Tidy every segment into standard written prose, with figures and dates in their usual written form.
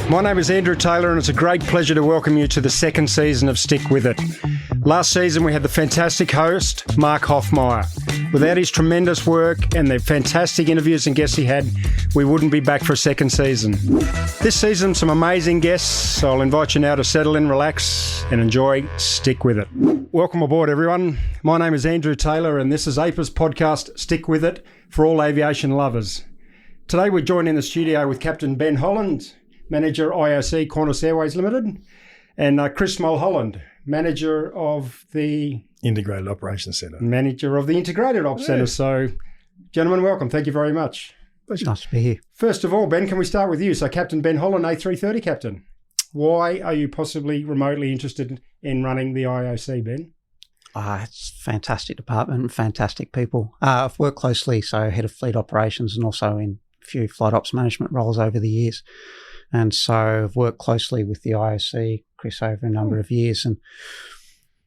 My name is Andrew Taylor, and it's a great pleasure to welcome you to the second season of Stick With It. Last season, we had the fantastic host, Mark Hoffmeyer. Without his tremendous work and the fantastic interviews and guests he had, we wouldn't be back for a second season. This season, some amazing guests, so I'll invite you now to settle in, relax, and enjoy Stick With It. Welcome aboard, everyone. My name is Andrew Taylor, and this is APA's podcast, Stick With It, for all aviation lovers. Today, we're joined in the studio with Captain Ben Holland, Manager IOC Qantas Airways Limited, and Chris Mulholland, Manager of the Integrated Operations Centre. Manager of the Integrated Ops Centre. So, gentlemen, welcome. Thank you very much. Pleasure. Nice to be here. First of all, Ben, can we start with you? So, Captain Ben Holland, A330 Captain. Why are you possibly remotely interested in running the IOC, Ben? It's a fantastic department and fantastic people. I've worked closely, so head of fleet operations and also in a few flight ops management roles over the years. And so I've worked closely with the IOC, Chris, over a number of years. And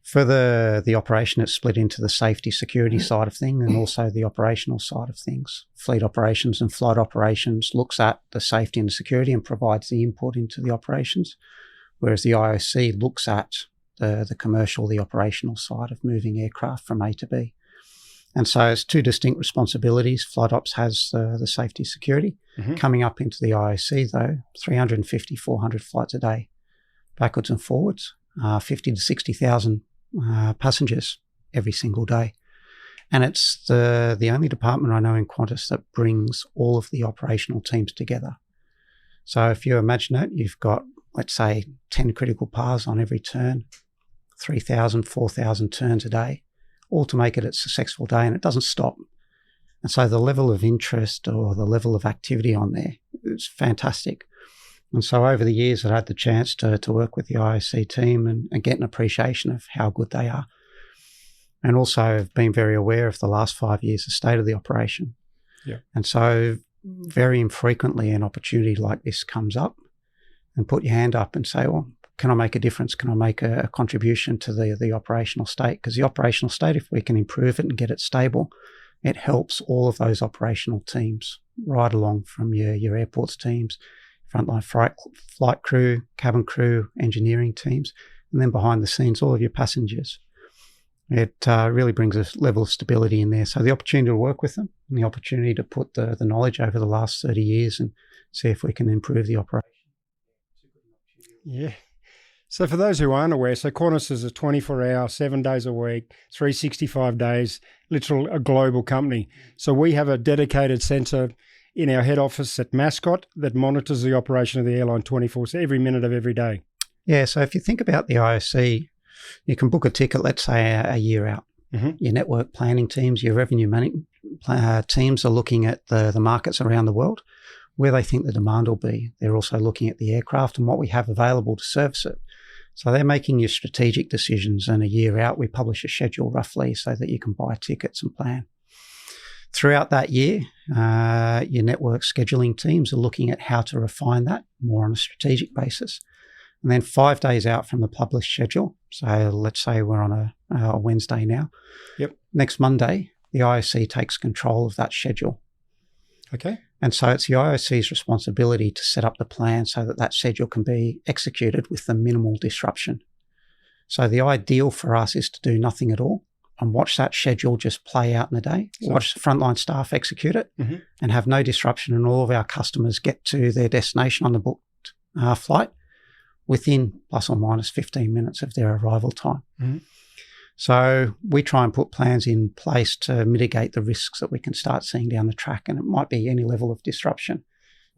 for the operation, it's split into the safety security side of things and also the operational side of things. Fleet operations and flight operations looks at the safety and the security and provides the input into the operations, whereas the IOC looks at the commercial, the operational side of moving aircraft from A to B. And so it's two distinct responsibilities. Flight ops has the safety security. Mm-hmm. Coming up into the IOC, though, 350, 400 flights a day, backwards and forwards, 50 to 60,000 passengers every single day. And it's the only department I know in Qantas that brings all of the operational teams together. So if you imagine it, you've got, let's say, 10 critical paths on every turn, 3,000, 4,000 turns a day, all to make it a successful day, and it doesn't stop. And so the level of interest or the level of activity on there is fantastic. And so over the years, I've had the chance to work with the IOC team and get an appreciation of how good they are. And also I've been very aware of the last 5 years, the state of the operation. Yeah. And so very infrequently an opportunity like this comes up and put your hand up and say, well, can I make a difference? Can I make a contribution to the operational state? Because the operational state, if we can improve it and get it stable, it helps all of those operational teams right along from your airports teams, frontline flight crew, cabin crew, engineering teams, and then behind the scenes, all of your passengers. It really brings a level of stability in there. So the opportunity to work with them and the opportunity to put the knowledge over the last 30 years and see if we can improve the operation. Yeah. So for those who aren't aware, so Qantas is a 24-hour, 7 days a week, 365 days, literal a global company. So we have a dedicated centre in our head office at Mascot that monitors the operation of the airline 24/7, every minute of every day. Yeah, so if you think about the IOC, you can book a ticket, let's say, a year out. Mm-hmm. Your network planning teams, your revenue management teams are looking at the markets around the world, where they think the demand will be. They're also looking at the aircraft and what we have available to service it. So they're making your strategic decisions, and a year out, we publish a schedule roughly so that you can buy tickets and plan. Throughout that year, your network scheduling teams are looking at how to refine that more on a strategic basis. And then 5 days out from the published schedule, so let's say we're on a Wednesday now. Yep. Next Monday, the IOC takes control of that schedule. Okay. And so it's the IOC's responsibility to set up the plan so that schedule can be executed with the minimal disruption. So the ideal for us is to do nothing at all and watch that schedule just play out in the day, watch the frontline staff execute it, mm-hmm. and have no disruption, and all of our customers get to their destination on the booked flight within plus or minus 15 minutes of their arrival time. Mm-hmm. So we try and put plans in place to mitigate the risks that we can start seeing down the track, and it might be any level of disruption.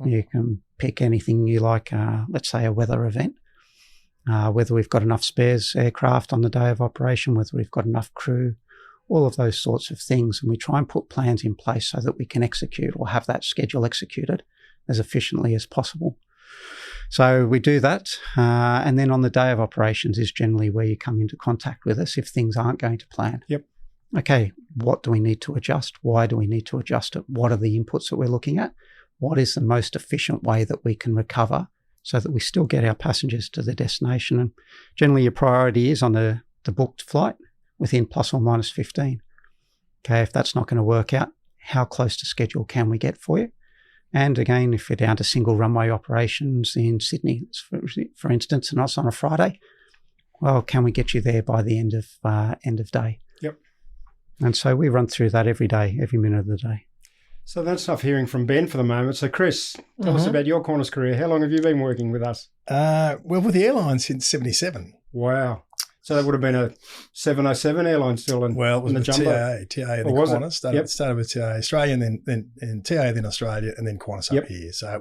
Mm-hmm. You can pick anything you like, let's say a weather event, whether we've got enough spares aircraft on the day of operation, whether we've got enough crew, all of those sorts of things. And we try and put plans in place so that we can execute or have that schedule executed as efficiently as possible. So we do that, and then on the day of operations is generally where you come into contact with us if things aren't going to plan. Yep. Okay, what do we need to adjust? Why do we need to adjust it? What are the inputs that we're looking at? What is the most efficient way that we can recover so that we still get our passengers to their destination? And generally your priority is on the booked flight within plus or minus 15. Okay, if that's not going to work out, how close to schedule can we get for you? And again, if we're down to single runway operations in Sydney, for instance, and it's on a Friday, well, can we get you there by the end of day? Yep. And so we run through that every day, every minute of the day. So that's enough hearing from Ben for the moment. So Chris, tell us about your Qantas career. How long have you been working with us? Well, with the airline since 77. Wow. So that would have been a 707 airline still in, well, it was in the with jumbo. TA and then Qantas. Started with TA Australia and then TA, then Australia, and then Qantas up here. So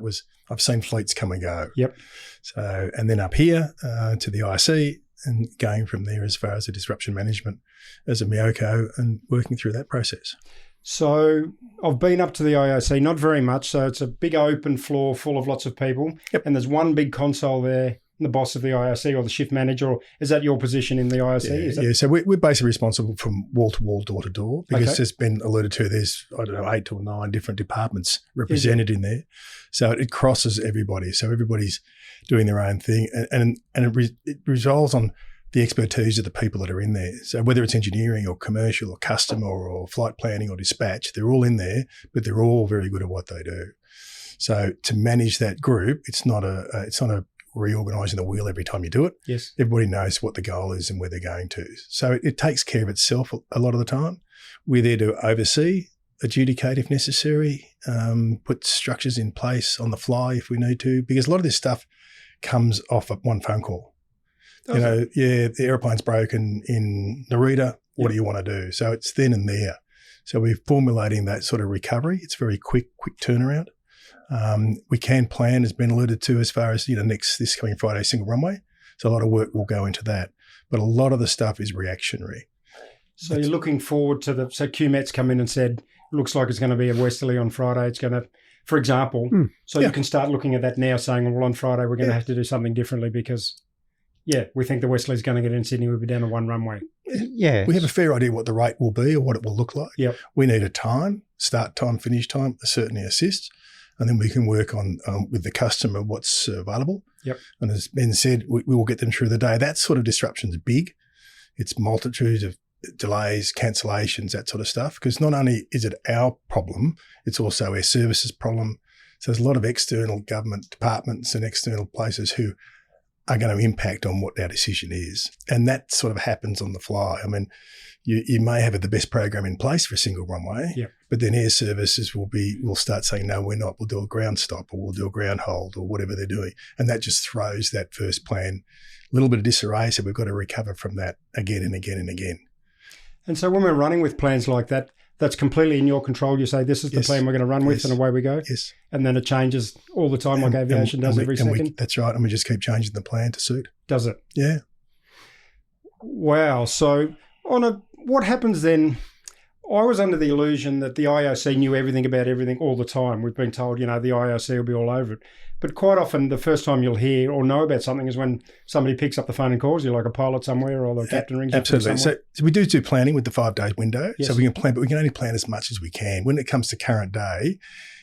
I've seen fleets come and go. Yep. So, and then up here to the IOC and going from there as far as the disruption management as a Miyoko and working through that process. So I've been up to the IOC, not very much. So it's a big open floor full of lots of people. Yep. And there's one big console there, the boss of the IOC or the shift manager, or is that your position in the IOC? Yeah, so we're basically responsible from wall to wall, door to door, because as been alluded to, there's, 8 or 9 different departments represented in there. So it crosses everybody. So everybody's doing their own thing, and it resolves on the expertise of the people that are in there. So whether it's engineering or commercial or customer or flight planning or dispatch, they're all in there, but they're all very good at what they do. So to manage that group, it's not a reorganising the wheel every time you do it. Yes. Everybody knows what the goal is and where they're going to. So it takes care of itself a lot of the time. We're there to oversee, adjudicate if necessary, put structures in place on the fly if we need to, because a lot of this stuff comes off of one phone call. The airplane's broken in Narita. What do you want to do? So it's then and there. So we're formulating that sort of recovery. It's very quick turnaround. We can plan, as been alluded to, as far as this coming Friday single runway. So a lot of work will go into that, but a lot of the stuff is reactionary. So you're looking forward to so QMET's come in and said, looks like it's going to be a westerly on Friday. It's going to, for example, you can start looking at that now, saying, well, on Friday we're going to have to do something differently because, we think the westerly's going to get in Sydney. We'll be down to one runway. Yeah, we have a fair idea what the rate will be or what it will look like. Yep. We need a time, start time, finish time, certainly assists. And then we can work on with the customer what's available. Yep. And as Ben said, we will get them through the day. That sort of disruption is big. It's multitudes of delays, cancellations, that sort of stuff. Because not only is it our problem, it's also our services problem. So there's a lot of external government departments and external places who are going to impact on what our decision is. And that sort of happens on the fly. I mean, you may have the best program in place for a single runway, but then air services will start saying, no, we're not. We'll do a ground stop or we'll do a ground hold or whatever they're doing. And that just throws that first plan a little bit of disarray. So we've got to recover from that again and again and again. And so when we're running with plans like that, that's completely in your control. You say, this is the plan we're going to run with, and away we go. Yes. And then it changes all the time, like aviation does every second. That's right. And we just keep changing the plan to suit. Does it? Yeah. Wow. So what happens then? I was under the illusion that the IOC knew everything about everything all the time. We've been told, the IOC will be all over it. But quite often the first time you'll hear or know about something is when somebody picks up the phone and calls you, like a pilot somewhere or the captain rings you. Absolutely. So we do planning with the 5-day window. Yes. So we can plan, but we can only plan as much as we can. When it comes to current day,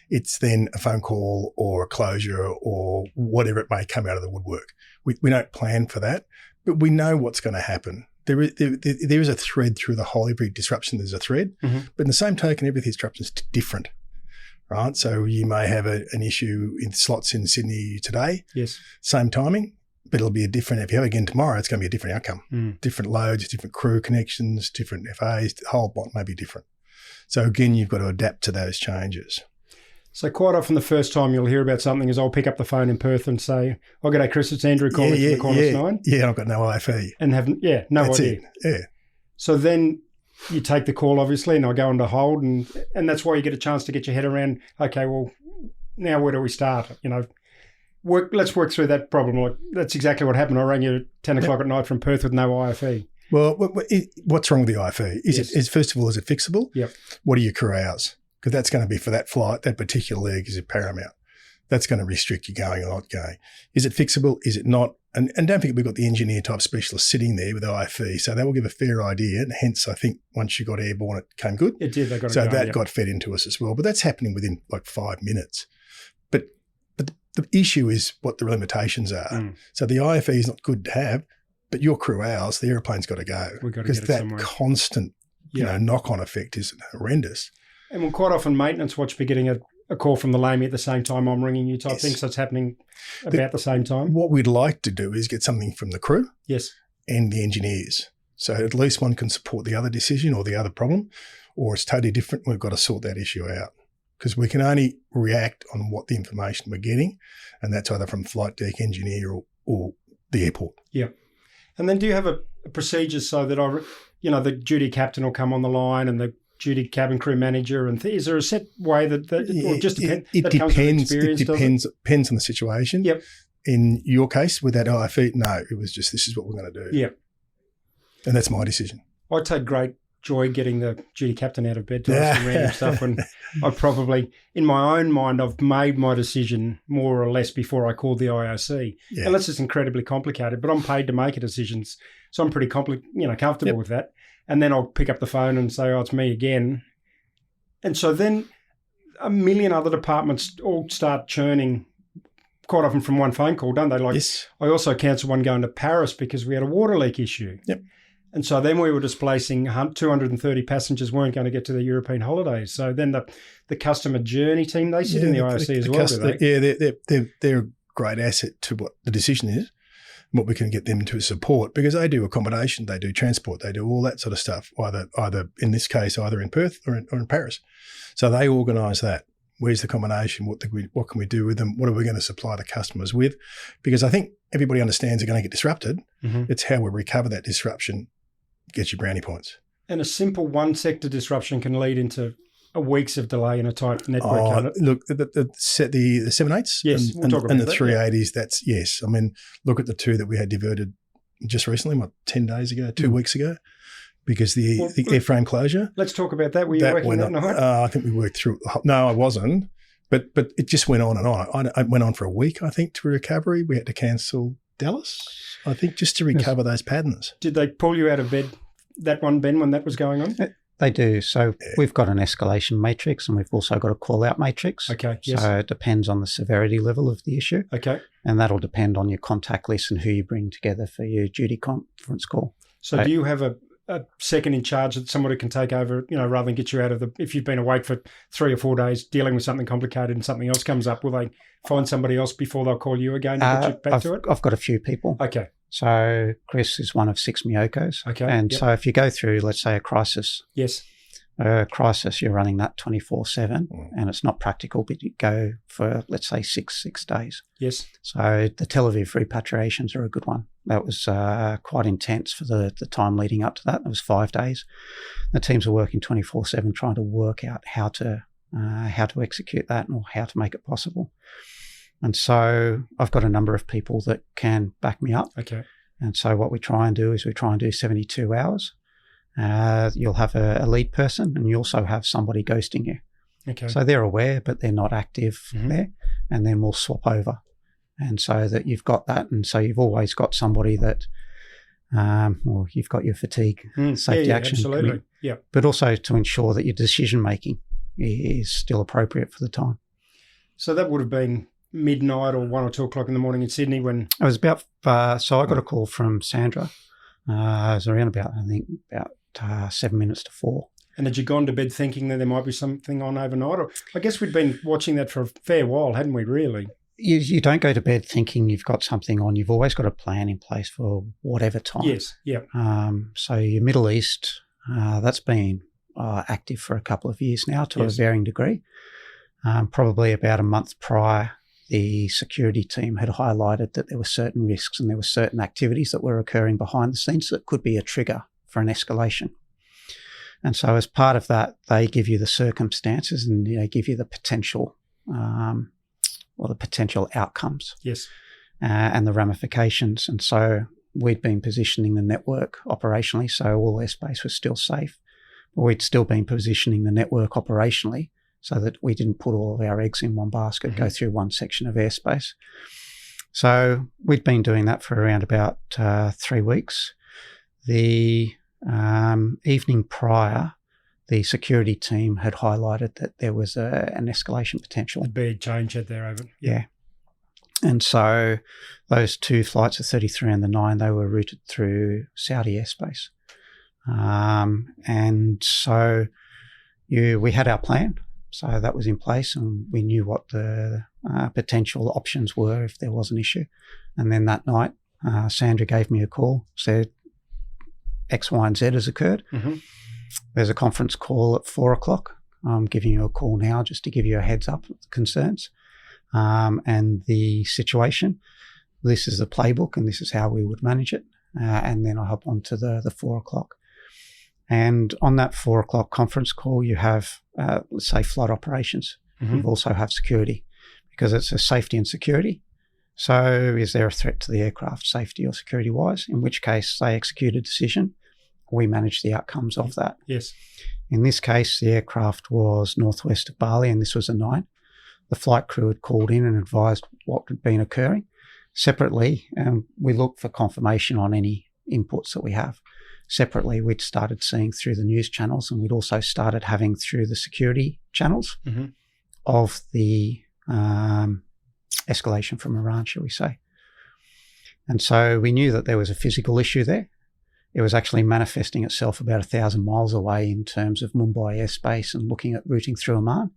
it's then a phone call or a closure or whatever it may come out of the woodwork. We don't plan for that, but we know what's going to happen. There is a thread through the whole, every disruption there's a thread, but in the same token, every disruption is different, right? So you may have an issue in slots in Sydney today, same timing, but it'll be a different, if you have it again tomorrow, it's going to be a different outcome. Different loads, different crew connections, different FAs, the whole bot may be different. So again, you've got to adapt to those changes. So quite often the first time you'll hear about something is I'll pick up the phone in Perth and say, oh, g'day, Chris, it's Andrew calling from the Qantas 9. Yeah, I've got no IFE. And have, no That's idea. It. Yeah. So then you take the call, obviously, and I go into hold, and that's why you get a chance to get your head around, okay, well, now where do we start? Let's work through that problem. Like, that's exactly what happened. I rang you at 10 o'clock at night from Perth with no IFE. Well, what's wrong with the IFE? First of all, is it fixable? Yep. What are your crew hours? Because that's going to be for that flight, that particular leg is paramount. That's going to restrict you going or not going. Is it fixable? Is it not? And don't forget, we've got the engineer type specialist sitting there with IFE, so that will give a fair idea. And hence, I think once you got airborne, it came good. It did. Got fed into us as well. But that's happening within like 5 minutes. But the issue is what the limitations are. So the IFE is not good to have, but your crew hours, the airplane's got to go. We've got to because get it that somewhere. Constant, knock-on effect is horrendous. And we'll quite often maintenance watch be getting a a call from the LAMI at the same time I'm ringing you type Yes. thing, so it's happening about the same time? What we'd like to do is get something from the crew Yes. and the engineers. So at least one can support the other decision or the other problem, or it's totally different. We've got to sort that issue out because we can only react on what the information we're getting, and that's either from flight deck engineer or the airport. Yeah. And then do you have a procedure so that the duty captain will come on the line and the duty cabin crew manager, and is there a set way that or just depend? It that comes with depends. experience, It depends on the situation. Yep. In your case with that IFE, no, it was just this is what we're going to do. Yep. And that's my decision. I take great joy getting the duty captain out of bed to ask some random stuff, and I probably, in my own mind, I've made my decision more or less before I called the IOC. Yeah. Unless it's incredibly complicated, but I'm paid to make decisions, so I'm pretty comfortable with that. And then I'll pick up the phone and say, "Oh, it's me again." And so then a million other departments all start churning quite often from one phone call, don't they? Like, Yes. I also cancelled one going to Paris because we had a water leak issue. Yep. And so then we were displacing 230 passengers weren't going to get to their European holidays. So then the customer journey team, they sit in the IOC as well, do they? Yeah, they're a great asset to what the decision is, what we can get them to support, because they do accommodation, they do transport, they do all that sort of stuff, either in this case, either in Perth or in Paris. So they organise that. Where's the combination? What can we do with them? What are we going to supply the customers with? Because I think everybody understands they're going to get disrupted. Mm-hmm. It's how we recover that disruption, gets you brownie points. And a simple one sector disruption can lead into weeks of delay in a tight network. Can't it? Look, the 787s yes, and the 380s, that's yes. I mean, look at the two that we had diverted just recently, 10 days ago, 2 weeks ago, because the airframe closure. Let's talk about that. Were you working that night? I think we worked through. No, I wasn't. But it just went on and on. It went on for a week, I think, to recovery. We had to cancel Dallas, I think, just to recover those patterns. Did they pull you out of bed, that one, Ben, when that was going on? They do. So we've got an escalation matrix and we've also got a call-out matrix. Okay, yes. So it depends on the severity level of the issue. Okay. And that'll depend on your contact list and who you bring together for your duty conference call. So do you have a second in charge that somebody can take over, rather than get you out of if you've been awake for 3 or 4 days dealing with something complicated and something else comes up, will they find somebody else before they'll call you again to get you back to it? I've got a few people. Okay. So Chris is one of 6 Miokos. Okay. And so if you go through, let's say, a crisis. Yes. You're running that 24/7 and it's not practical, but you go for, let's say, six days. Yes. So the Tel Aviv repatriations are a good one. That was quite intense for the time leading up to that. It was 5 days. The teams are working 24/7 trying to work out how to execute that or how to make it possible. And so I've got a number of people that can back me up. Okay. And so what we try and do is 72 hours. You'll have a lead person and you also have somebody ghosting you. Okay. So they're aware, but they're not active there. And then we'll swap over. And so that you've got that. And so you've always got somebody that, you've got your fatigue, safety action. Absolutely. Yeah. But also to ensure that your decision making is still appropriate for the time. So that would have been midnight or 1 or 2 o'clock in the morning in Sydney when... It was about, so I got a call from Sandra. It was around about 7 minutes to 4. And had you gone to bed thinking that there might be something on overnight? Or I guess we'd been watching that for a fair while, hadn't we, really? You don't go to bed thinking you've got something on. You've always got a plan in place for whatever time. Yes, yeah. So your Middle East, that's been active for a couple of years now to a varying degree. Probably about a month prior, the security team had highlighted that there were certain risks and there were certain activities that were occurring behind the scenes that could be a trigger for an escalation. And so as part of that, they give you the circumstances and they give you the potential the potential outcomes. Yes. And the ramifications. And so we'd been positioning the network operationally, so all airspace was still safe. But we'd still been positioning the network operationally so that we didn't put all of our eggs in one basket, go through one section of airspace. So we'd been doing that for around about 3 weeks. The evening prior, the security team had highlighted that there was an escalation potential. A big change had there over. Yeah. And so those 2 flights, the 33 and the 9, they were routed through Saudi airspace. And so we had our plan. So that was in place, and we knew what the potential options were if there was an issue. And then that night, Sandra gave me a call, said X, Y, and Z has occurred. Mm-hmm. There's a conference call at 4:00. I'm giving you a call now just to give you a heads up of the concerns and the situation. This is the playbook, and this is how we would manage it. And then I hop on to the 4:00. And on that 4:00 conference call, you have, let's say, flight operations. Mm-hmm. You also have security, because it's a safety and security. So is there a threat to the aircraft, safety or security-wise? In which case, they execute a decision. We manage the outcomes of that. Yes. In this case, the aircraft was northwest of Bali, and this was a night. The flight crew had called in and advised what had been occurring. Separately, we look for confirmation on any inputs that we have. Separately, we'd started seeing through the news channels, and we'd also started having through the security channels Mm-hmm. of the escalation from Iran, shall we say. And so we knew that there was a physical issue there. It was actually manifesting itself about 1,000 miles away in terms of Mumbai airspace and looking at routing through Oman.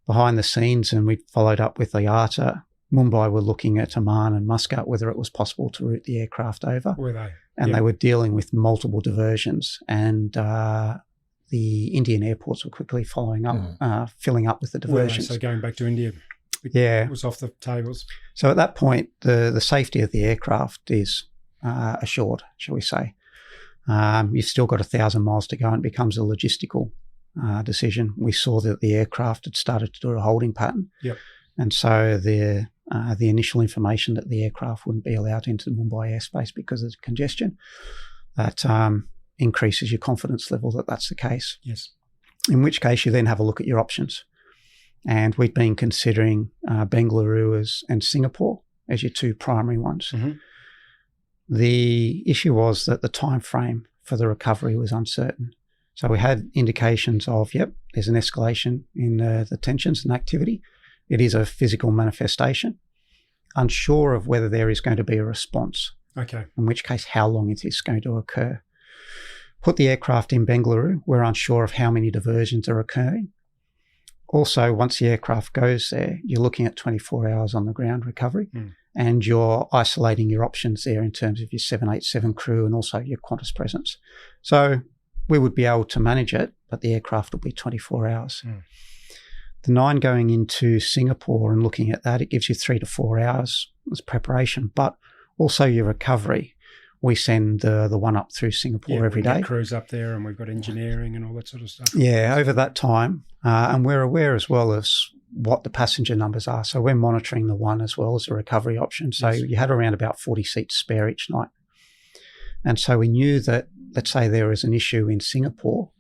Behind the scenes, and we followed up with IATA, Mumbai were looking at Oman and Muscat, whether it was possible to route the aircraft over. Were they? And they were dealing with multiple diversions, and the Indian airports were quickly following up, filling up with the diversions. So going back to India, Yeah. it was off the tables. So at that point, the safety of the aircraft is assured, shall we say. You've still got 1,000 miles to go, and it becomes a logistical decision. We saw that the aircraft had started to do a holding pattern. Yep. And so the initial information that the aircraft wouldn't be allowed into the Mumbai airspace because of the congestion, that increases your confidence level that that's the case. Yes. In which case you then have a look at your options. And we'd been considering Bengaluru and Singapore as your two primary ones. Mm-hmm. The issue was that the time frame for the recovery was uncertain. So we had indications of, there's an escalation in the tensions and activity. It is a physical manifestation. Unsure of whether there is going to be a response. Okay. In which case, how long is this going to occur? Put the aircraft in Bengaluru. We're unsure of how many diversions are occurring. Also, once the aircraft goes there, you're looking at 24 hours on the ground recovery, and you're isolating your options there in terms of your 787 crew and also your Qantas presence. So we would be able to manage it, but the aircraft will be 24 hours. The 9 going into Singapore and looking at that, it gives you 3 to 4 hours as preparation, but also your recovery. We send the one up through Singapore every day. Crews up there, and we've got engineering and all that sort of stuff. Yeah, over that time. And we're aware as well as what the passenger numbers are. So we're monitoring the one as well as a recovery option. So you had around about 40 seats spare each night. And so we knew that, let's say there was an issue in Singapore,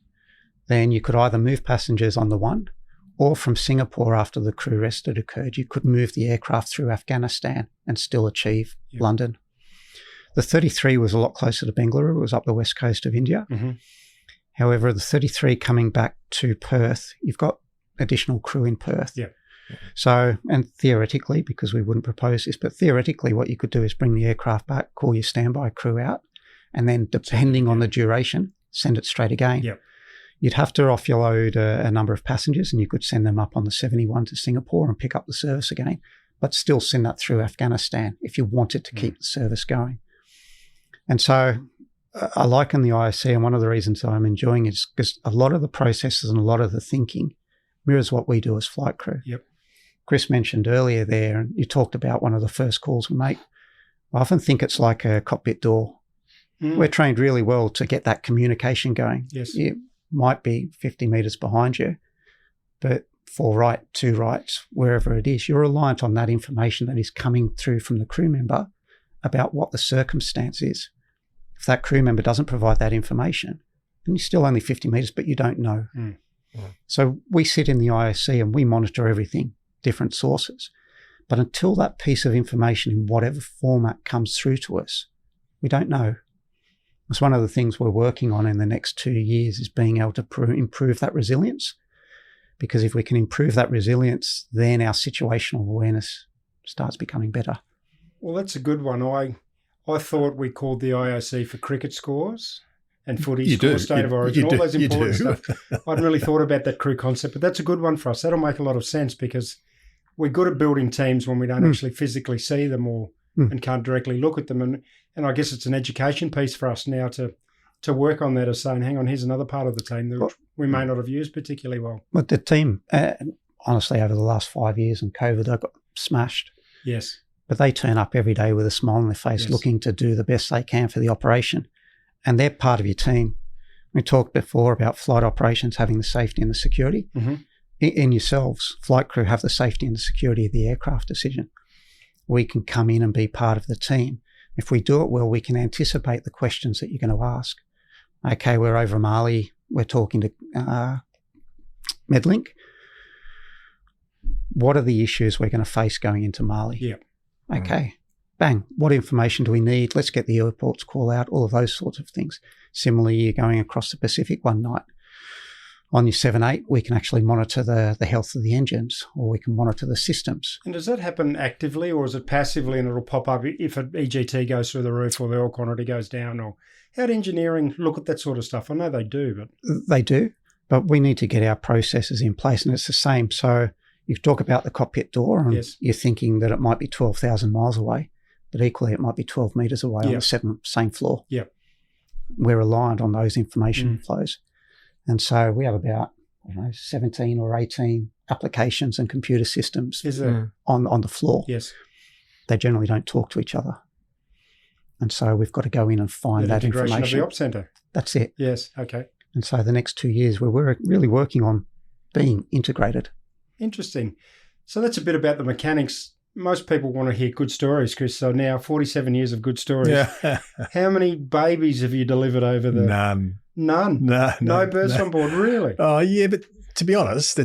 then you could either move passengers on the one, or from Singapore after the crew rest had occurred, you could move the aircraft through Afghanistan and still achieve London. The 33 was a lot closer to Bengaluru. It was up the west coast of India. Mm-hmm. However, the 33 coming back to Perth, you've got additional crew in Perth. Yeah. So, and theoretically, because we wouldn't propose this, but theoretically what you could do is bring the aircraft back, call your standby crew out, and then depending on the duration, send it straight again. Yep. You'd have to offload a number of passengers, and you could send them up on the 71 to Singapore and pick up the service again, but still send that through Afghanistan if you wanted to keep the service going. And so I liken the IOC, and one of the reasons I'm enjoying it is because a lot of the processes and a lot of the thinking mirrors what we do as flight crew. Yep. Chris mentioned earlier there, and you talked about one of the first calls we make. I often think it's like a cockpit door. We're trained really well to get that communication going. Yes. It might be 50 metres behind you, but 4 right, 2 rights, wherever it is, you're reliant on that information that is coming through from the crew member about what the circumstance is. If that crew member doesn't provide that information, then you're still only 50 metres, but you don't know. So we sit in the IOC and we monitor everything, different sources. But until that piece of information in whatever format comes through to us, we don't know. It's one of the things we're working on in the next 2 years is being able to improve that resilience. Because if we can improve that resilience, then our situational awareness starts becoming better. Well, that's a good one. I thought we called the IOC for cricket scores, and footy, You score do. state of You origin, all do. those You important do. stuff. I hadn't really thought about that crew concept, but that's a good one for us. That'll make a lot of sense because we're good at building teams when we don't actually physically see them or and can't directly look at them. And I guess it's an education piece for us now to work on that, as saying, hang on, here's another part of the team that we may not have used particularly well. But the team, honestly, over the last 5 years and COVID, I got smashed. Yes. But they turn up every day with a smile on their face, Yes. looking to do the best they can for the operation. And they're part of your team. We talked before about flight operations having the safety and the security. Mm-hmm. In yourselves, flight crew have the safety and the security of the aircraft decision. We can come in and be part of the team. If we do it well, we can anticipate the questions that you're going to ask. Okay, we're over Mali. We're talking to Medlink. What are the issues we're going to face going into Mali? Yeah. Okay. Bang. What information do we need? Let's get the airports call out, all of those sorts of things. Similarly, you're going across the Pacific one night. On your 7-8, we can actually monitor the health of the engines, or we can monitor the systems. And does that happen actively or is it passively and it'll pop up if an EGT goes through the roof or the oil quantity goes down? Or how do engineering look at that sort of stuff? I know they do, but... They do, but we need to get our processes in place, and it's the same. So you talk about the cockpit door and Yes. you're thinking that it might be 12,000 miles away, but equally it might be 12 metres away on the same floor. Yeah. We're reliant on those information flows. And so we have about 17 or 18 applications and computer systems on the floor. Yes. They generally don't talk to each other. And so we've got to go in and find that integration information. of the ops centre. That's it. Yes, okay. And so the next 2 years, we're really working on being integrated. Interesting. So that's a bit about the mechanics. Most people want to hear good stories, Chris. So now 47 years of good stories. Yeah. How many babies have you delivered over the... None. No births on board, really? Oh, yeah, but to be honest,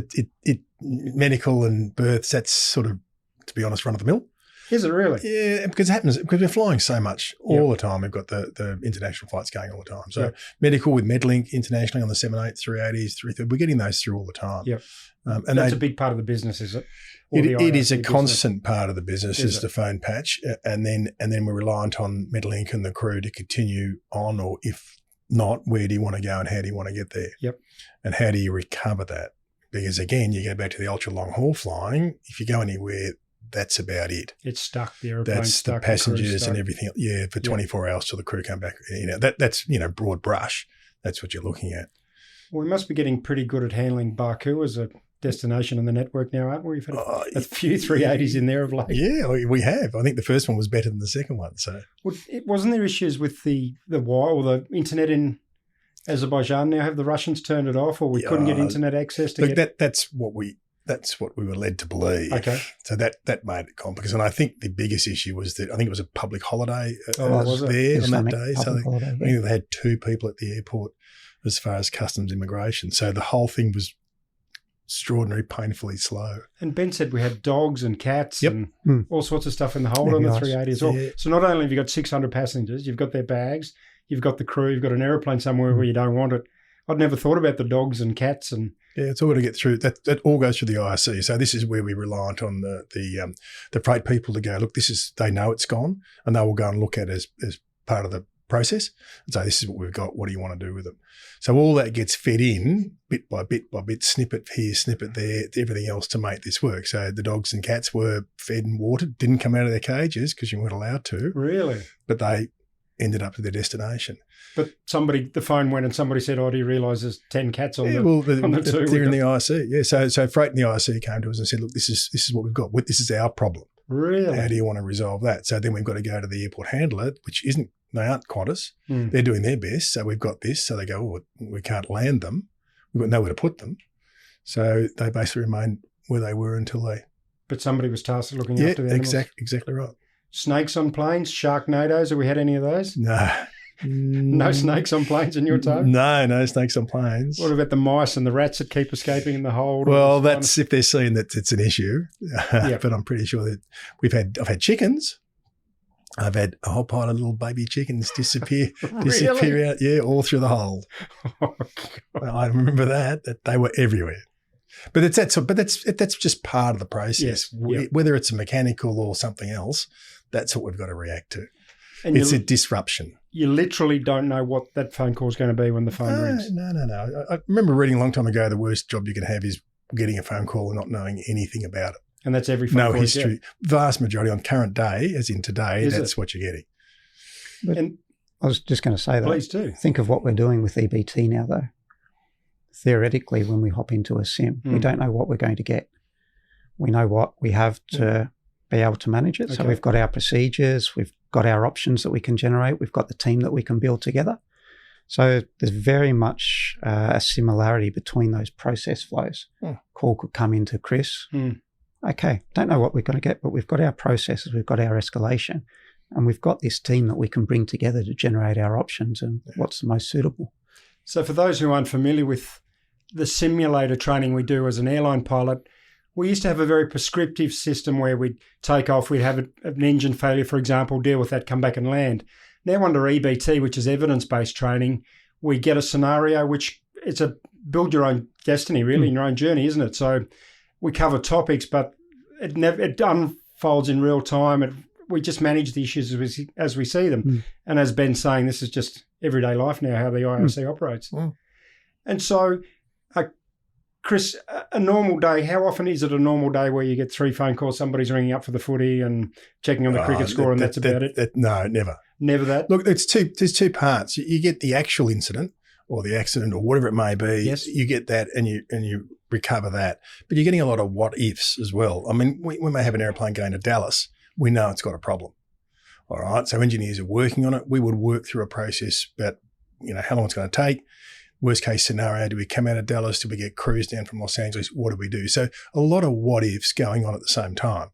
medical and births, that's sort of, to be honest, run of the mill. Is it really? Yeah, because it happens, because we're flying so much all the time. We've got the international flights going all the time. So medical with Medlink internationally on the 787s, 380s, 330s, we're getting those through all the time. Yep. And that's a big part of the business, is it? It is a constant part of the business, is the phone patch. And then we're reliant on Medlink and the crew to continue on, or if not, where do you want to go and how do you want to get there? Yep. And how do you recover that? Because again, you go back to the ultra long haul flying. If you go anywhere, that's about it. It's stuck. The airplane's stuck. That's the passengers and everything. Yeah, for 24 hours till the crew come back. That's broad brush. That's what you're looking at. Well, we must be getting pretty good at handling Baku as a destination in the network now, aren't we? We've had a few 380s in there of late. Yeah, we have. I think the first one was better than the second one. So, wasn't there issues with the wire or the internet in Azerbaijan? Now have the Russians turned it off, or we couldn't get internet access to That's what we were led to believe. Okay. So that made it complicated. And I think the biggest issue was that I think it was a public holiday there on that day. So they had 2 people at the airport as far as customs immigration. So the whole thing was extraordinary, painfully slow. And Ben said we had dogs and cats and all sorts of stuff in the hold on the 380 as well. Yeah. So not only have you got 600 passengers, you've got their bags, you've got the crew, you've got an aeroplane somewhere where you don't want it. I'd never thought about the dogs and cats and... Yeah, it's all got to get through. That all goes through the IOC. So this is where we reliant on the freight people to go, look, they know it's gone, and they will go and look at it as part of the process and say, this is what we've got. What do you want to do with them? So all that gets fed in bit by bit by bit, snippet here, snippet there, everything else to make this work. So the dogs and cats were fed and watered, didn't come out of their cages because you weren't allowed to. Really? But they ended up at their destination. But the phone went and somebody said, oh, do you realise there's 10 cats on they're in the IOC. Yeah, so Freight and the IOC came to us and said, look, this is what we've got. This is our problem. Really? How do you want to resolve that? So then we've got to go to the airport handler, they aren't Qantas. They're doing their best. So we've got this. So they go, we can't land them. We've got nowhere to put them. So they basically remained where they were until they... But somebody was tasked with looking after the animals. Exactly right. Snakes on planes, Sharknadoes, have we had any of those? No. No snakes on planes in your time? No snakes on planes. What about the mice and the rats that keep escaping in the hold? Well, that's if they're seeing that it's an issue. But I'm pretty sure that I've had chickens. I've had a whole pile of little baby chickens disappear out, all through the hold. Oh, I remember that they were everywhere. But that's just part of the process. Yes. Whether it's a mechanical or something else, that's what we've got to react to. And it's a disruption. you literally don't know what that phone call is going to be when the phone rings. No. I remember reading a long time ago, the worst job you can have is getting a phone call and not knowing anything about it. And that's every phone no call. No history. Vast majority on current day, as in today, that's what you're getting. And I was just going to say that. Please do. Think of what we're doing with EBT now, though. Theoretically, when we hop into a sim, we don't know what we're going to get. We know what we have to be able to manage it. Okay. So we've got our procedures, we've got our options that we can generate, we've got the team that we can build together. So there's very much a similarity between those process flows. Call could come into Chris. Okay, don't know what we're going to get, but we've got our processes, we've got our escalation, and we've got this team that we can bring together to generate our options and what's the most suitable. So for those who aren't familiar with the simulator training we do as an airline pilot, we used to have a very prescriptive system where we'd take off, we'd have an engine failure, for example, deal with that, come back and land. Now under EBT, which is evidence-based training, we get a scenario which it's a build your own destiny, really, in your own journey, isn't it? So we cover topics, but it unfolds in real time. We just manage the issues as we see them. And as Ben's saying, this is just everyday life now, how the IOC operates. And so, Chris, a normal day, how often is it a normal day where you get 3 phone calls, somebody's ringing up for the footy and checking on the cricket score and that's about it? No, never. Never that? Look, there's two parts. You get the actual incident or the accident or whatever it may be. Yes. You get that and you recover that. But you're getting a lot of what ifs as well. I mean, we may have an airplane going to Dallas. We know it's got a problem. All right. So engineers are working on it. We would work through a process about, how long it's going to take. Worst case scenario, do we come out of Dallas? Do we get crews down from Los Angeles? What do we do? So a lot of what ifs going on at the same time.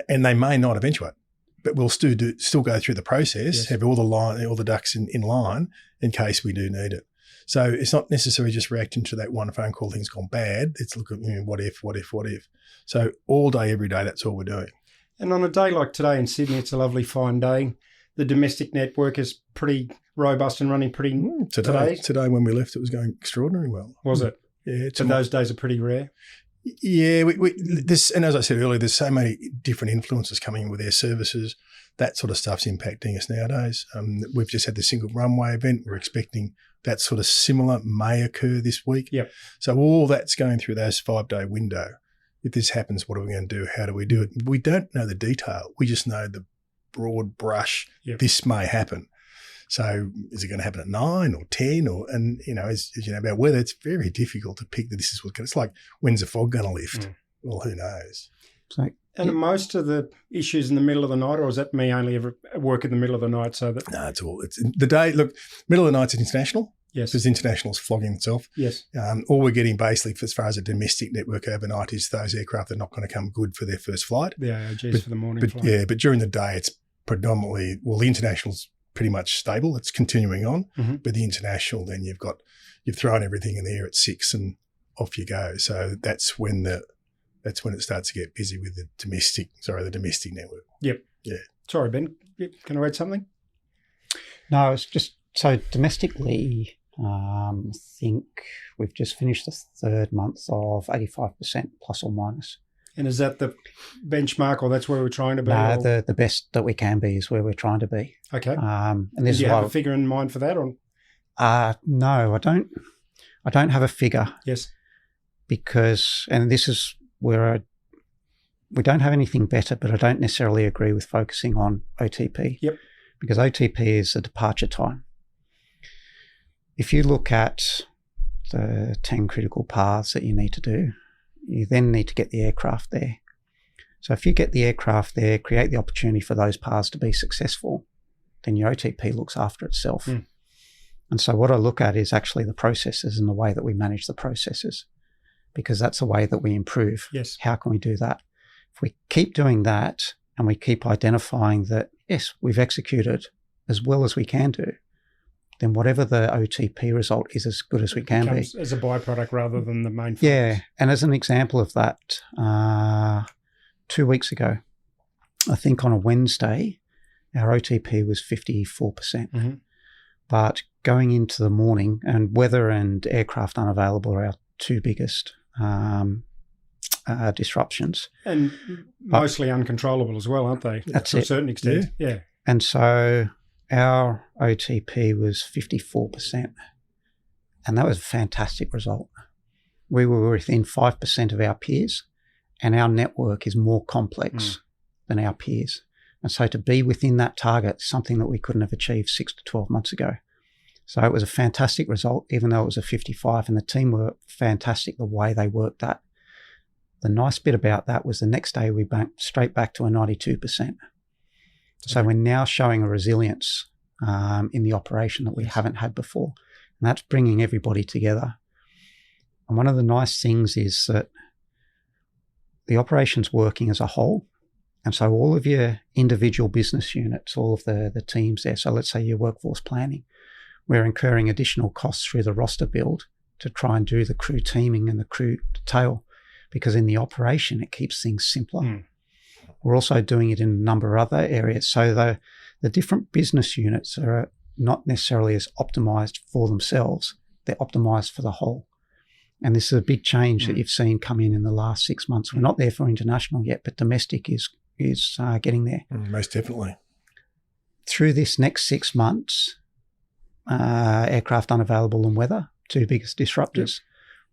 And they may not eventuate, but we'll still go through the process, have all the ducks in line in case we do need it. So it's not necessarily just reacting to that one phone call, things gone bad. It's looking at what if. So all day, every day, that's all we're doing. And on a day like today in Sydney, it's a lovely fine day. The domestic network is pretty robust and running pretty today. Today when we left, it was going extraordinarily well. Was it? Yeah. So those days are pretty rare? Yeah. And as I said earlier, there's so many different influences coming in with air services. That sort of stuff's impacting us nowadays. We've just had the single runway event. We're expecting that sort of similar may occur this week. Yep. So all that's going through those 5-day window. If this happens, what are we going to do? How do we do it? We don't know the detail. We just know the broad brush. Yep. This may happen. So is it going to happen at 9 or 10 as you know about weather, it's very difficult to pick that this is it's like, when's the fog going to lift? Well, who knows? And most of the issues in the middle of the night, or is that me only ever work in the middle of the night? So that no, it's the day. Look, middle of the night's international. Yes, because international's flogging itself. Yes, all we're getting basically, as far as a domestic network overnight, is those aircraft that are not going to come good for their first flight. The AOGs for the morning flight. Yeah, but during the day, it's predominantly the international's pretty much stable. It's continuing on, but the international, then you've thrown everything in the air at 6 and off you go. So that's when it starts to get busy with the domestic network. Yep. Yeah. Sorry, Ben, can I add something? No, it's just so domestically. I think we've just finished the 3rd month of 85% plus or minus. And is that the benchmark, or that's where we're trying to be? No, the best that we can be is where we're trying to be. Okay. And this do you have a figure in mind for that? Or? No, I don't. I don't have a figure. Yes. Because, and this is where we don't have anything better, but I don't necessarily agree with focusing on OTP. Yep. Because OTP is a departure time. If you look at the 10 critical paths that you need to do, you then need to get the aircraft there. So if you get the aircraft there, create the opportunity for those paths to be successful, then your OTP looks after itself. And so what I look at is actually the processes and the way that we manage the processes, because that's the way that we improve. Yes. How can we do that? If we keep doing that and we keep identifying that, yes, we've executed as well as we can do, then whatever the OTP result is as good as we can be. As a byproduct rather than the main focus. Yeah. And as an example of that, 2 weeks ago, I think on a Wednesday, our OTP was 54%. But going into the morning, and weather and aircraft unavailable are our 2 biggest disruptions. And mostly uncontrollable as well, aren't they? That's to a certain extent. Yeah. And so our OTP was 54%, and that was a fantastic result. We were within 5% of our peers, and our network is more complex than our peers. And so to be within that target is something that we couldn't have achieved 6 to 12 months ago. So it was a fantastic result, even though it was a 55, and the team were fantastic the way they worked that. The nice bit about that was the next day we banked straight back to a 92%. So we're now showing a resilience in the operation that we haven't had before. And that's bringing everybody together. And one of the nice things is that the operation's working as a whole. And so all of your individual business units, all of the teams there, so let's say your workforce planning, we're incurring additional costs through the roster build to try and do the crew teaming and the crew detail, because in the operation, it keeps things simpler. We're also doing it in a number of other areas. So the different business units are not necessarily as optimized for themselves. They're optimized for the whole. And this is a big change that you've seen come in the last 6 months. We're not there for international yet, but domestic is getting there. Most definitely. Through this next 6 months, aircraft unavailable and weather, two biggest disruptors,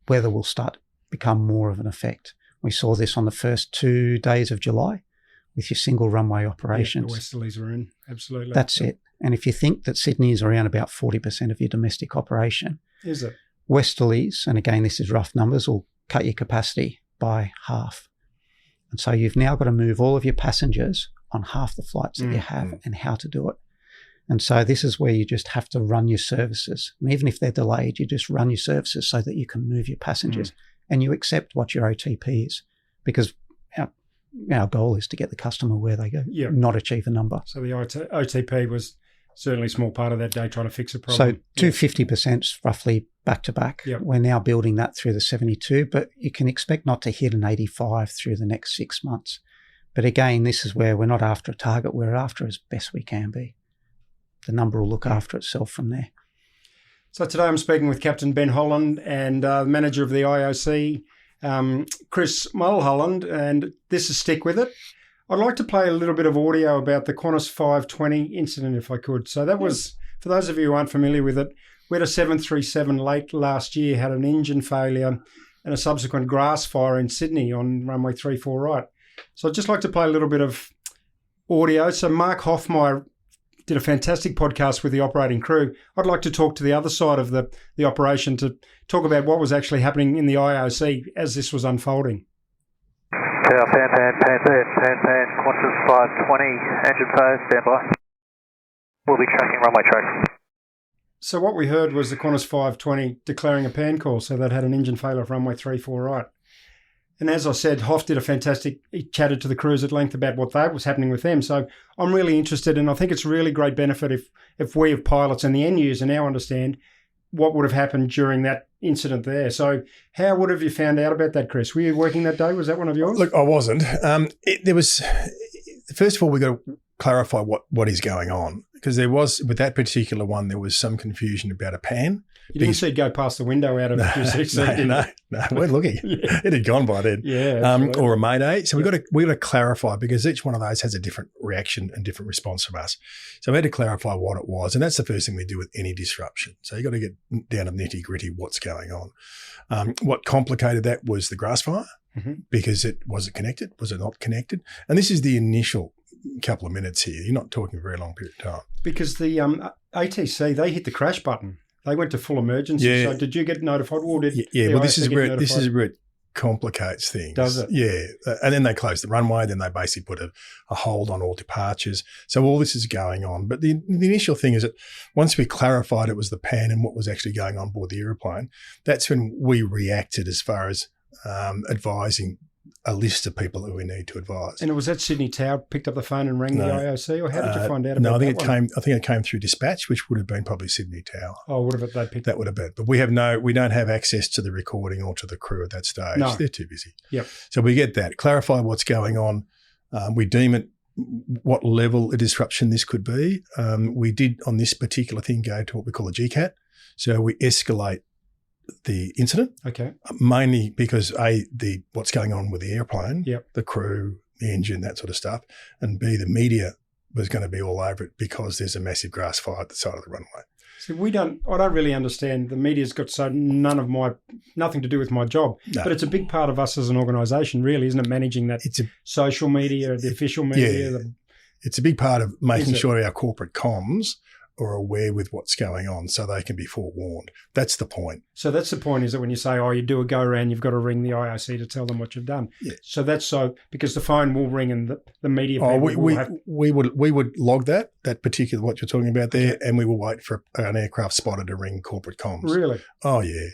weather will start to become more of an effect. We saw this on the first 2 days of July with your single runway operations. The westerlies were in, absolutely. That's it. And if you think that Sydney is around about 40% of your domestic operation. Is it? Westerlies, and again, this is rough numbers, will cut your capacity by half. And so you've now got to move all of your passengers on half the flights that you have and how to do it. And so this is where you just have to run your services. And even if they're delayed, you just run your services so that you can move your passengers and you accept what your OTP is, because our goal is to get the customer where they go, not achieve a number. So the OTP was certainly a small part of that day trying to fix a problem. So 250% roughly back to back. Yep. We're now building that through the 72, but you can expect not to hit an 85 through the next 6 months. But again, this is where we're not after a target, we're after as best we can be. The number will look after itself from there. So today I'm speaking with Captain Ben Holland and Manager of the IOC, Chris Mulholland, and this is Stick With It. I'd like to play a little bit of audio about the Qantas 520 incident, if I could. So that was, for those of you who aren't familiar with it, we had a 737 late last year, had an engine failure and a subsequent grass fire in Sydney on runway 34 right. So I'd just like to play a little bit of audio. So Mark Hoffmeyer did a fantastic podcast with the operating crew. I'd like to talk to the other side of the operation to talk about what was actually happening in the IOC as this was unfolding. Pan, Qantas 520, engine failure, stand by. We'll be tracking runway track. So what we heard was the Qantas 520 declaring a pan call, so they'd had an engine failure off runway 34 right. And as I said, Hoff did a fantastic, he chatted to the crews at length about what that was happening with them. So I'm really interested, and I think it's really great benefit if we as pilots and the end user now understand what would have happened during that incident there. So how would have you found out about that, Chris? Were you working that day? Was that one of yours? Look, I wasn't. There was, first of all, we got to clarify what is going on, because there was, with that particular one, there was some confusion about a pan. You didn't see it go past the window out of the QCC, No, we're looking. It had gone by then. Or a Mayday. So we got to clarify, because each one of those has a different reaction and different response from us. So we had to clarify what it was, and that's the first thing we do with any disruption. So you got to get down to nitty gritty what's going on. What complicated that was the grass fire, because was it connected? Was it not connected? And this is the initial couple of minutes here. You're not talking a very long period of time. Because the ATC, they hit the crash button. They went to full emergency. Yeah. So did you get notified? Or did well, this is where it complicates things. Does it? Yeah. And then they closed the runway. Then they basically put a hold on all departures. So all this is going on. But the initial thing is that once we clarified it was the pan and what was actually going on board the aeroplane, that's when we reacted as far as advising a list of people who we need to advise. And it was at Sydney Tower, picked up the phone and rang the IOC, or how did you find out about that? I think it came through dispatch, which would have been probably Sydney Tower. Oh, would have they picked that would have been. But we don't have access to the recording or to the crew at that stage. No. They're too busy. Yep. So we get that, clarify what's going on. We deem it what level of disruption this could be. We did on this particular thing go to what we call a GCAT. So we escalate the incident, mainly because what's going on with the airplane, the crew, the engine, that sort of stuff, and B, the media was going to be all over it because there's a massive grass fire at the side of the runway. So I don't really understand. The media's got nothing to do with my job, but it's a big part of us as an organisation, really, isn't it? Managing that social media, the official media. Yeah. It's a big part of making sure our corporate comms are aware with what's going on so they can be forewarned. That's the point. So that's the point, is that when you say, you do a go-round, you've got to ring the IOC to tell them what you've done. Yeah. So that's because the phone will ring and the media people we would log that particular, what you're talking about there, and we will wait for an aircraft spotter to ring corporate comms. Really? Oh, yeah.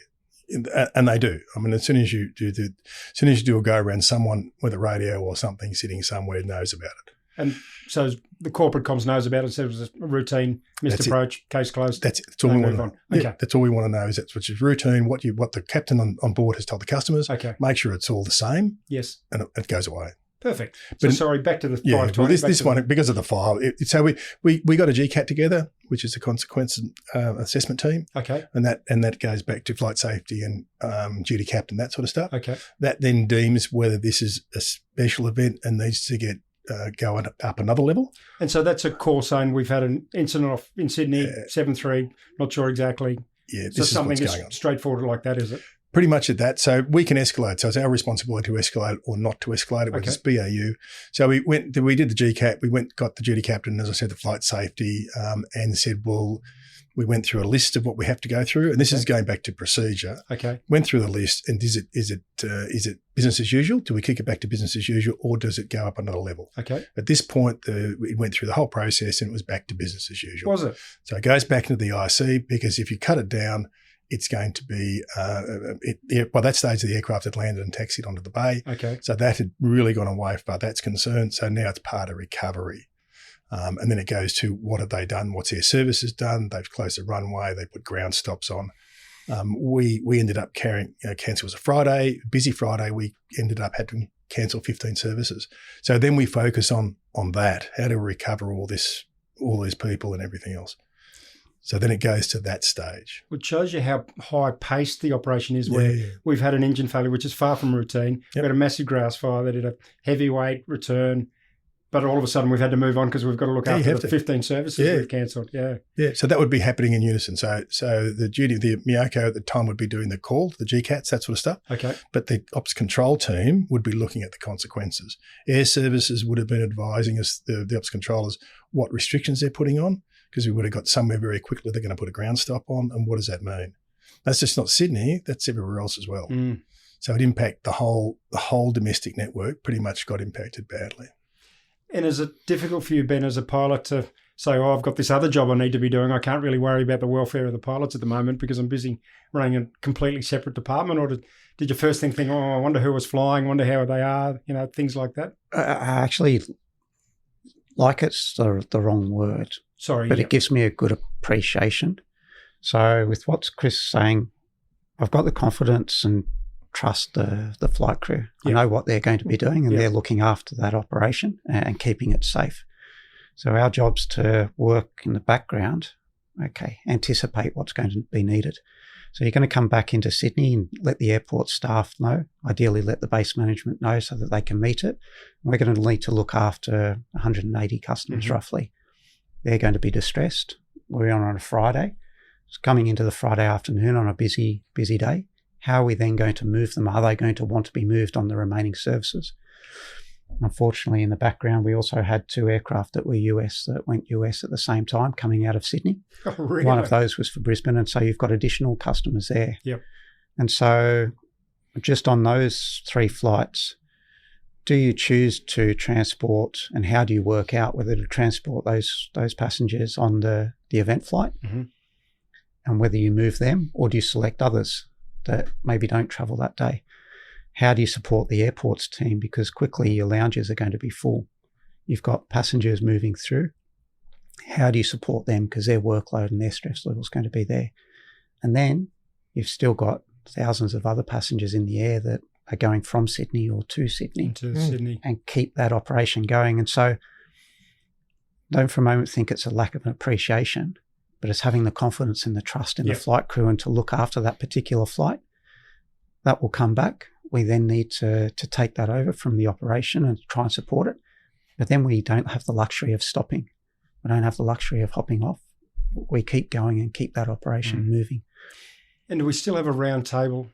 And they do. I mean, as soon as you do a go-round, someone with a radio or something sitting somewhere knows about it. And so the corporate comms knows about it, so it was a routine, missed approach, case closed. That's all we want to know. Okay. That's all we want to know, is which is routine, what the captain on board has told the customers. Okay. Make sure it's all the same. Yes. And it goes away. Perfect. So back to the 520. Well, this one, because of the file. So we got a GCAT together, which is the consequence assessment team. Okay. And that goes back to flight safety and duty captain, that sort of stuff. Okay. That then deems whether this is a special event and needs to get going up another level. And so that's a call saying we've had an incident off in Sydney, 7-3, not sure exactly. Yeah, this so is something what's going on. Straightforward like that, is it? Pretty much at that. So we can escalate. So it's our responsibility to escalate or not to escalate it, which is BAU. So we did the GCAT, got the duty captain, as I said, the flight safety, and said, we went through a list of what we have to go through, and this is going back to procedure. Okay. Went through the list, and is it business as usual? Do we kick it back to business as usual, or does it go up another level? Okay. At this point, we went through the whole process, and it was back to business as usual. Was it? So it goes back into the IOC, because if you cut it down, it's going to be by that stage the aircraft had landed and taxied onto the bay. Okay. So that had really gone away as far as that's concerned. So now it's part of recovery. And then it goes to what have they done? What's Air Services done? They've closed the runway. They put ground stops on. We ended up cancel. It was a Friday, busy Friday. We ended up having to cancel 15 services. So then we focus on that, how to recover all these people and everything else. So then it goes to that stage. Which shows you how high-paced the operation is, where we've had an engine failure, which is far from routine. Yep. We had a massive grass fire. They did a heavyweight return. But all of a sudden we've had to move on because we've got to look after the 15 services we've cancelled. Yeah. Yeah. So that would be happening in unison. So the Miyako at the time would be doing the call, the GCATs, that sort of stuff. Okay. But the ops control team would be looking at the consequences. Air Services would have been advising us, the ops controllers, what restrictions they're putting on, because we would have got somewhere very quickly they're going to put a ground stop on, and what does that mean? That's just not Sydney, that's everywhere else as well. Mm. So it impacted the whole domestic network, pretty much got impacted badly. And is it difficult for you, Ben, as a pilot, to say, I've got this other job I need to be doing. I can't really worry about the welfare of the pilots at the moment because I'm busy running a completely separate department? Or did you first think, I wonder who was flying, wonder how they are, things like that? I actually like it's the wrong word. Sorry. But it gives me a good appreciation. So with what Chris is saying, I've got the confidence and trust the flight crew. I know what they're going to be doing, and they're looking after that operation and keeping it safe. So our job's to work in the background, anticipate what's going to be needed. So you're going to come back into Sydney and let the airport staff know, ideally let the base management know so that they can meet it. We're going to need to look after 180 customers roughly. They're going to be distressed. We're on a Friday. It's coming into the Friday afternoon on a busy day. How are we then going to move them? Are they going to want to be moved on the remaining services? Unfortunately, in the background, we also had 2 aircraft that went US at the same time coming out of Sydney. Oh, really? One of those was for Brisbane, and so you've got additional customers there. Yep. And so just on those 3 flights, do you choose to transport, and how do you work out whether to transport those passengers on the event flight and whether you move them, or do you select others that maybe don't travel that day? How do you support the airports team? Because quickly your lounges are going to be full. You've got passengers moving through. How do you support them? Because their workload and their stress level is going to be there. And then you've still got thousands of other passengers in the air that are going from Sydney or to Sydney. And keep that operation going. And so don't for a moment think it's a lack of an appreciation, but it's having the confidence and the trust in the flight crew and to look after that particular flight. That will come back. We then need to take that over from the operation and try and support it. But then we don't have the luxury of stopping. We don't have the luxury of hopping off. We keep going and keep that operation moving. And do we still have a round table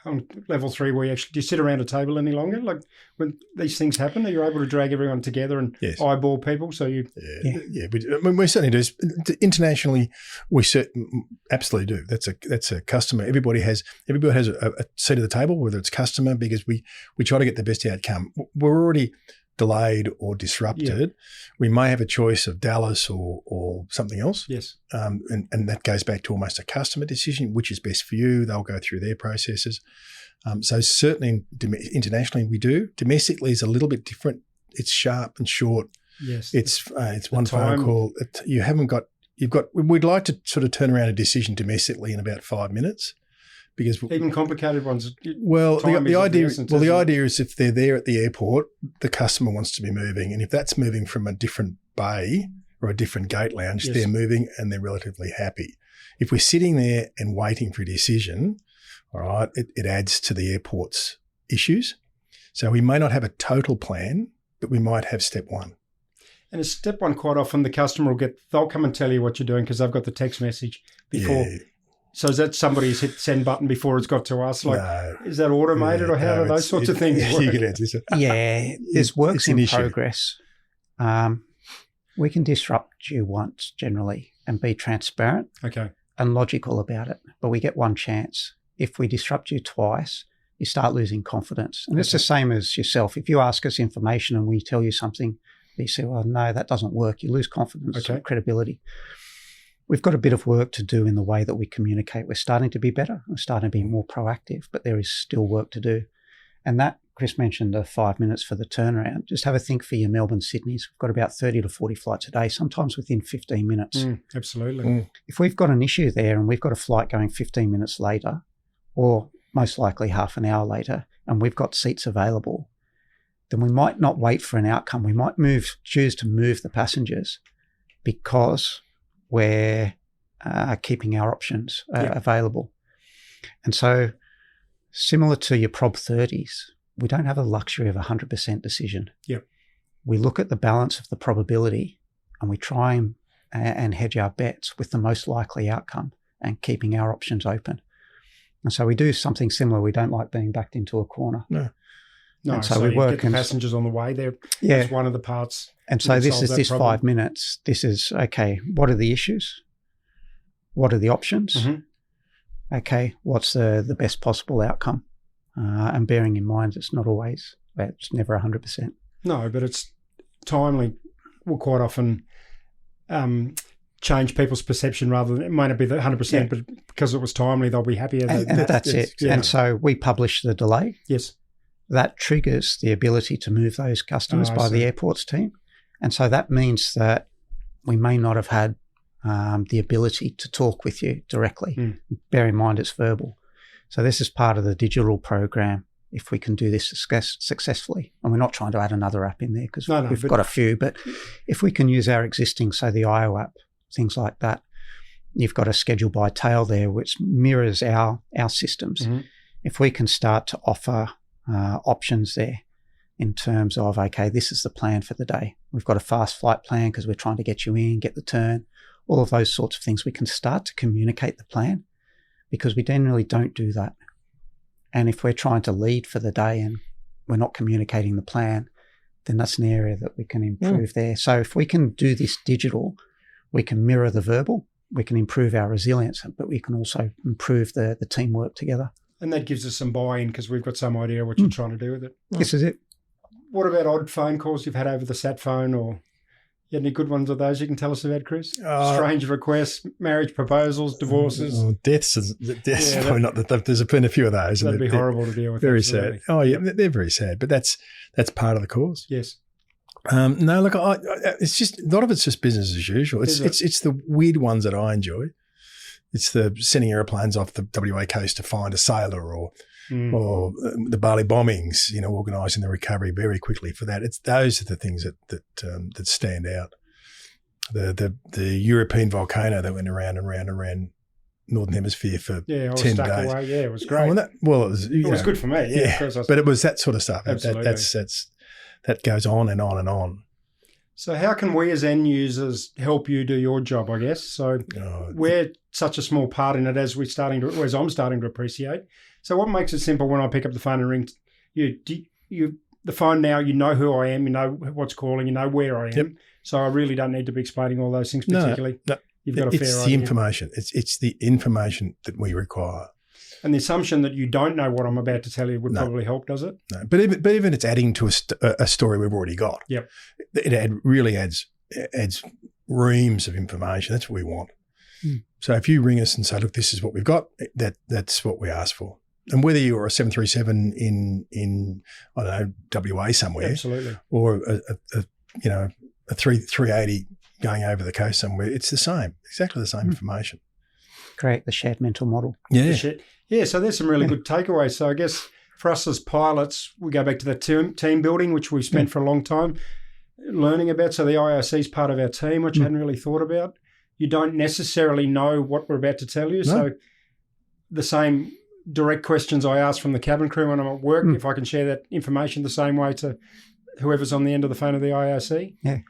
on level 3 where do you sit around a table any longer? Like when these things happen, are you able to drag everyone together and eyeball people? So you, we certainly do. Internationally, we absolutely do. That's a customer. Everybody has a seat at the table, whether it's customer, because we try to get the best outcome. We're already delayed or disrupted. We may have a choice of Dallas or something else. Yes. And that goes back to almost a customer decision, which is best for you. They'll go through their processes. So certainly internationally we do. Domestically is a little bit different. It's sharp and short. Yes. It's one phone call. We'd like to sort of turn around a decision domestically in about 5 minutes. Because even complicated ones. The idea is if they're there at the airport, the customer wants to be moving, and if that's moving from a different bay or a different gate lounge, they're moving and they're relatively happy. If we're sitting there and waiting for a decision, all right, it adds to the airport's issues. So we may not have a total plan, but we might have step one. And as step one, quite often the customer they'll come and tell you what you're doing because they've got the text message before. Yeah. So is that somebody's hit the send button before it's got to us? Is that automated or how do those sorts of things work? You can answer. There's works in progress. We can disrupt you once generally and be transparent and logical about it, but we get one chance. If we disrupt you twice, you start losing confidence. And it's the same as yourself. If you ask us information and we tell you something, you say, well, no, that doesn't work. You lose confidence and credibility. We've got a bit of work to do in the way that we communicate. We're starting to be better. We're starting to be more proactive, but there is still work to do. And that, Chris mentioned the 5 minutes for the turnaround. Just have a think for your Melbourne, Sydneys. We've got about 30 to 40 flights a day, sometimes within 15 minutes. Absolutely. If we've got an issue there and we've got a flight going 15 minutes later, or most likely half an hour later, and we've got seats available, then we might not wait for an outcome. We might choose to move the passengers because we're keeping our options available. And so similar to your Prob 30s, we don't have the luxury of a 100% decision. Yep. We look at the balance of the probability and we try and hedge our bets with the most likely outcome and keeping our options open. And so we do something similar. We don't like being backed into a corner. No, and so we work get the passengers on the way there. That's one of the parts. And so this 5 minutes. This is, okay, what are the issues? What are the options? Mm-hmm. Okay, what's the best possible outcome? And bearing in mind, it's never 100%. No, but it's timely. Will quite often change people's perception rather than, it might not be the 100%, but because it was timely, they'll be happier. And that's it. Yeah. And so we publish the delay. Yes. That triggers the ability to move those customers by the airports team. And so that means that we may not have had the ability to talk with you directly. Bear in mind it's verbal. So this is part of the digital program if we can do this successfully. And we're not trying to add another app in there because we've got a few, but if we can use our existing, say the IO app, things like that, you've got a schedule by tail there which mirrors our systems. Mm-hmm. If we can start to offer options there in terms of, okay, this is the plan for the day. We've got a fast flight plan because we're trying to get you in, get the turn, all of those sorts of things. We can start to communicate the plan because we generally don't do that. And if we're trying to lead for the day and we're not communicating the plan, then that's an area that we can improve there. So if we can do this digital, we can mirror the verbal, we can improve our resilience, but we can also improve the teamwork together. And that gives us some buy-in because we've got some idea what you're trying to do with it. This is it. What about odd phone calls you've had over the sat phone, or you had any good ones of those you can tell us about, Chris? Strange requests, marriage proposals, divorces. Deaths probably not. There's been a few of those. That'd be horrible to deal with. Very sad. Oh, yeah, they're very sad, but that's part of the course. Yes. No, look, it's just, a lot of it's just business as usual. It's the weird ones that I enjoy. It's the sending airplanes off the WA coast to find a sailor, or the Bali bombings, organising the recovery very quickly for that. Those are the things that stand out. The European volcano that went around and around Northern Hemisphere for 10 days. Away. Yeah, it was great. It was good for me. Yeah, but it was that sort of stuff. Absolutely. That goes on and on and on. So how can we as end users help you do your job, I guess? So we're such a small part in it as I'm starting to appreciate. So what makes it simple when I pick up the phone and ring the phone now, you know who I am, you know what's calling, you know where I am. Yep. So I really don't need to be explaining all those things particularly. No. You've got a fair idea. It's the information. It's the information that we require. And the assumption that you don't know what I'm about to tell you would probably help, does it? No, but even it's adding to a story we've already got. Yep. It really adds reams of information. That's what we want. So if you ring us and say, look, this is what we've got, that's what we ask for. And whether you're a 737 in I don't know, WA somewhere, absolutely, or a 380 going over the coast somewhere, it's the same, exactly the same information. Create the shared mental model. Yeah. Yeah, so there's some really good takeaways. So I guess for us as pilots, we go back to the team building, which we spent for a long time learning about. So the IOC is part of our team, which I hadn't really thought about. You don't necessarily know what we're about to tell you. No. So the same direct questions I ask from the cabin crew when I'm at work, if I can share that information the same way to whoever's on the end of the phone of the IOC. Yeah.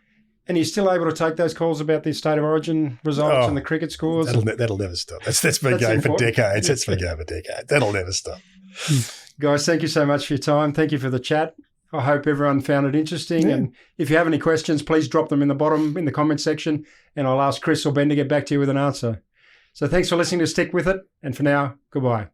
And you're still able to take those calls about the State of Origin results and the cricket scores. That'll never stop. That's been going for decades. That's been going for decades. That'll never stop. Guys, thank you so much for your time. Thank you for the chat. I hope everyone found it interesting. Yeah. And if you have any questions, please drop them in the comment section, and I'll ask Chris or Ben to get back to you with an answer. So thanks for listening to Stick With It. And for now, goodbye.